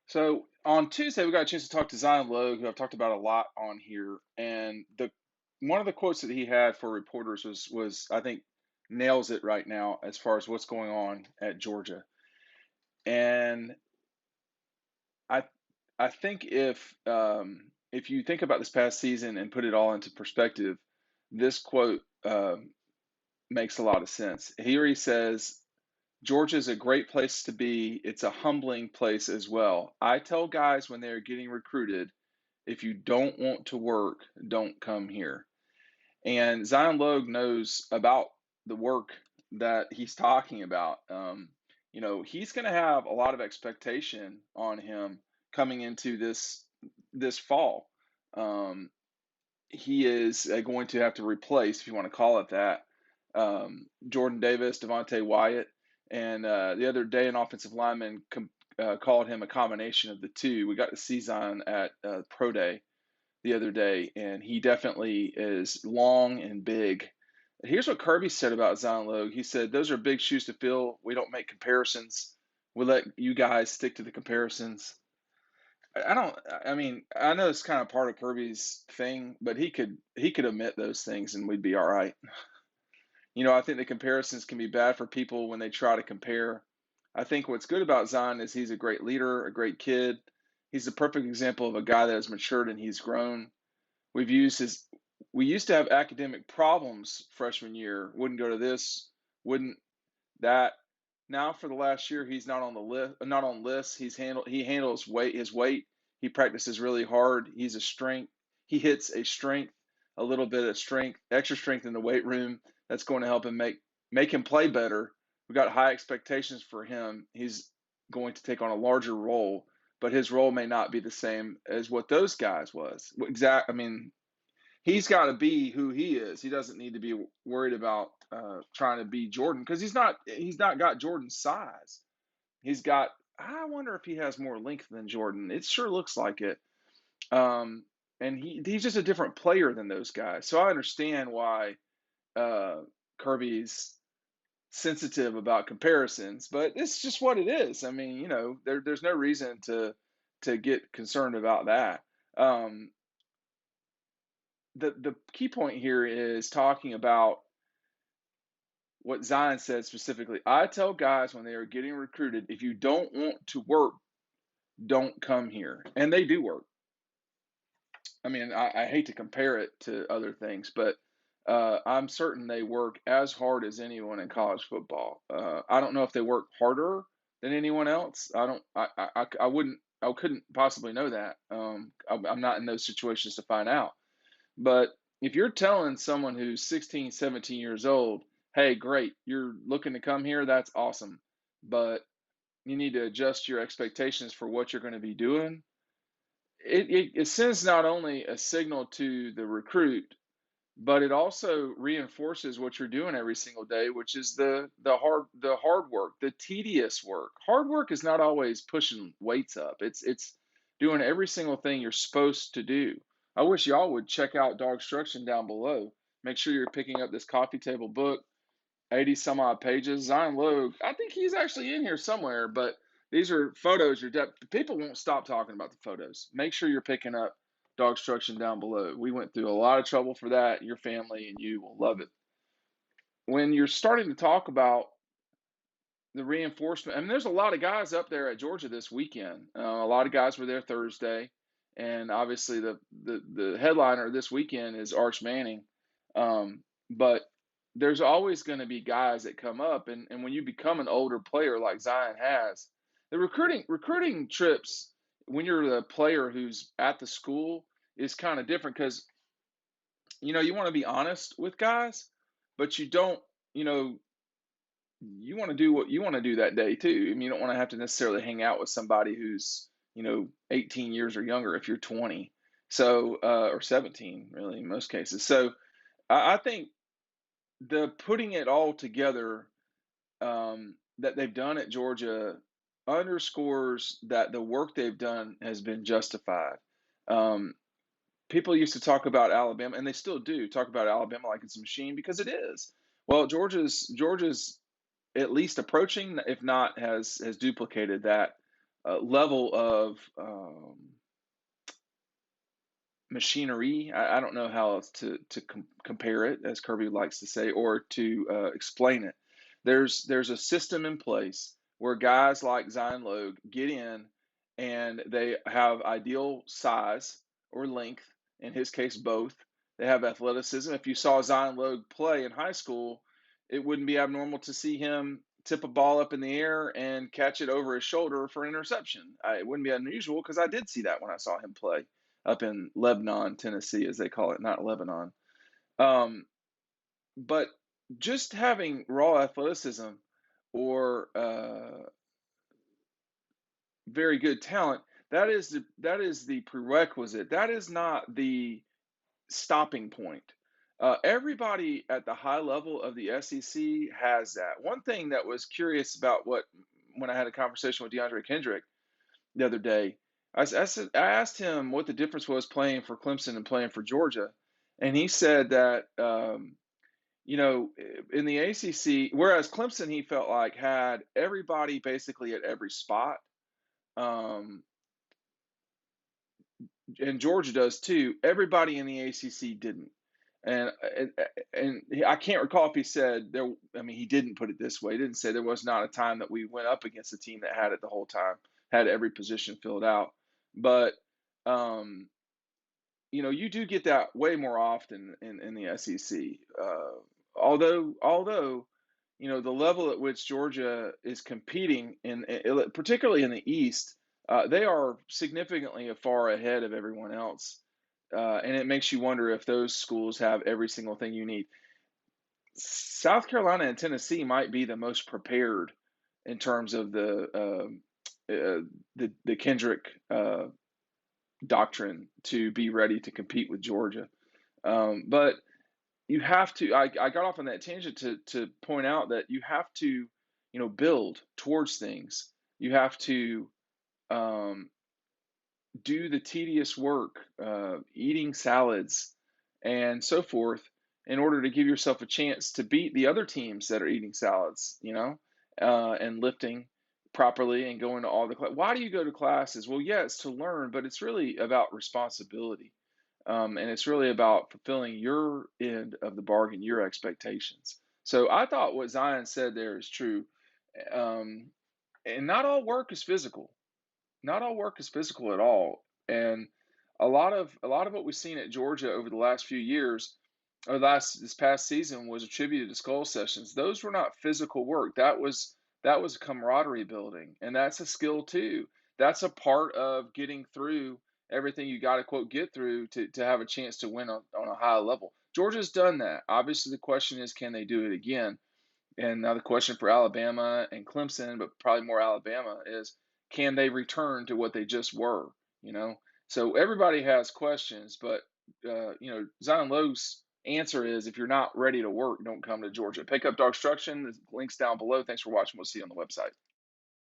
So on Tuesday, we got a chance to talk to Zion Logue, who I've talked about a lot on here, and the one of the quotes that he had for reporters was I think nails it right now as far as what's going on at Georgia. And I I think if you think about this past season and put it all into perspective, this quote makes a lot of sense. Here he says, Georgia's a great place to be. It's a humbling place as well. I tell guys when they're getting recruited, if you don't want to work, don't come here. And Zion Logue knows about the work that he's talking about. He's going to have a lot of expectation on him coming into this fall. Um, he is going to have to replace, if you want to call it that, Jordan Davis, Devontae Wyatt, and the other day an offensive lineman called him a combination of the two. We got to see Zion at Pro Day the other day, and he definitely is long and big. Here's what Kirby said about Zion Logue. He said, "Those are big shoes to fill. We don't make comparisons. We let you guys stick to the comparisons." I don't. I mean, I know it's kind of part of Kirby's thing, but he could omit those things and we'd be all right. I think the comparisons can be bad for people when they try to compare. I think what's good about Zion is he's a great leader, a great kid. He's a perfect example of a guy that has matured and he's grown. We've used his we used to have academic problems freshman year. Wouldn't go to this, wouldn't that. Now for the last year he's not on the list, not on lists. He handles his weight. He practices really hard. He's a strength. He hits a strength, a little bit of strength, extra strength in the weight room that's going to help him make him play better. We've got high expectations for him. He's going to take on a larger role, but his role may not be the same as what those guys was. I mean, he's got to be who he is. He doesn't need to be worried about trying to be Jordan because he's not got Jordan's size. He's got. I wonder if he has more length than Jordan. It sure looks like it. And he's just a different player than those guys. So I understand why uh, Kirby's sensitive about comparisons, but it's just what it is. I mean, there's no reason to get concerned about that. Um, the key point here is talking about what Zion said specifically. I tell guys when they are getting recruited, if you don't want to work, don't come here. And they do work. I mean, I hate to compare it to other things, but I'm certain they work as hard as anyone in college football. I don't know if they work harder than anyone else. I wouldn't, I couldn't possibly know that. I'm not in those situations to find out. But if you're telling someone who's 16, 17 years old, hey, great, you're looking to come here, that's awesome. But you need to adjust your expectations for what you're going to be doing. It sends not only a signal to the recruit, but it also reinforces what you're doing every single day, which is the hard work, the tedious work. Hard work is not always pushing weights up. It's doing every single thing you're supposed to do. I wish y'all would check out DAWGSTRUCTION down below. Make sure you're picking up this coffee table book, 80 some odd pages. Zion Logue, I think he's actually in here somewhere, but these are photos. People won't stop talking about the photos. Make sure you're picking up DAWGSTRUCTION down below. We went through a lot of trouble for that. Your family and you will love it. When you're starting to talk about the reinforcement, I mean, there's a lot of guys up there at Georgia this weekend. A lot of guys were there Thursday, and obviously the headliner this weekend is Arch Manning. But there's always going to be guys that come up, and when you become an older player like Zion has, the recruiting trips when you're the player who's at the school is kind of different because you want to be honest with guys, but you don't you know you want to do what you want to do that day too. I mean, you don't want to have to necessarily hang out with somebody who's 18 years or younger if you're 20, so or 17 really in most cases. So I think the putting it all together that they've done at Georgia underscores that the work they've done has been justified. Um, People used to talk about Alabama, and they still do talk about Alabama like it's a machine because it is. Well, Georgia's at least approaching, if not has duplicated that level of machinery. I don't know how else to compare it, as Kirby likes to say, or to explain it. There's a system in place where guys like Zion Logue get in and they have ideal size or length. In his case, both. They have athleticism. If you saw Zion Logue play in high school, it wouldn't be abnormal to see him tip a ball up in the air and catch it over his shoulder for an interception. It wouldn't be unusual because I did see that when I saw him play up in Lebanon, Tennessee, as they call it, not Lebanon. Um, but just having raw athleticism or very good talent, that is the prerequisite. That is not the stopping point. Everybody at the high level of the SEC has that. One thing that was curious about when I had a conversation with DeAndre Kendrick the other day, I asked him what the difference was playing for Clemson and playing for Georgia, and he said that in the ACC, whereas Clemson he felt like had everybody basically at every spot, um, and Georgia does too. Everybody in the ACC didn't. And and I can't recall if he said there. I mean, he didn't put it this way. He didn't say there was not a time that we went up against a team that had it the whole time, had every position filled out. But um, you do get that way more often in the SEC. Although the level at which Georgia is competing particularly in the East, they are significantly far ahead of everyone else. And it makes you wonder if those schools have every single thing you need. South Carolina and Tennessee might be the most prepared in terms of the Kendrick doctrine to be ready to compete with Georgia. But you have to. I got off on that tangent to point out that you have to, build towards things. You have to um, do the tedious work, eating salads and so forth, in order to give yourself a chance to beat the other teams that are eating salads, and lifting properly and going to all the class. Why do you go to classes? Well, yeah, it's to learn, but it's really about responsibility. And it's really about fulfilling your end of the bargain, your expectations. So I thought what Zion said there is true. Um, and not all work is physical. Not all work is physical at all. And a lot of what we've seen at Georgia over the last few years, or this past season, was attributed to skull sessions. Those were not physical work. That was camaraderie building, and that's a skill too. That's a part of getting through everything you got to quote get through to have a chance to win on a high level. Georgia's done that. Obviously, the question is, can they do it again? And now the question for Alabama and Clemson, but probably more Alabama, is can they return to what they just were? You know, so everybody has questions, but Zion Lowe's answer is if you're not ready to work, don't come to Georgia. Pick up Dawgstruction. The link's down below. Thanks for watching. We'll see you on the website.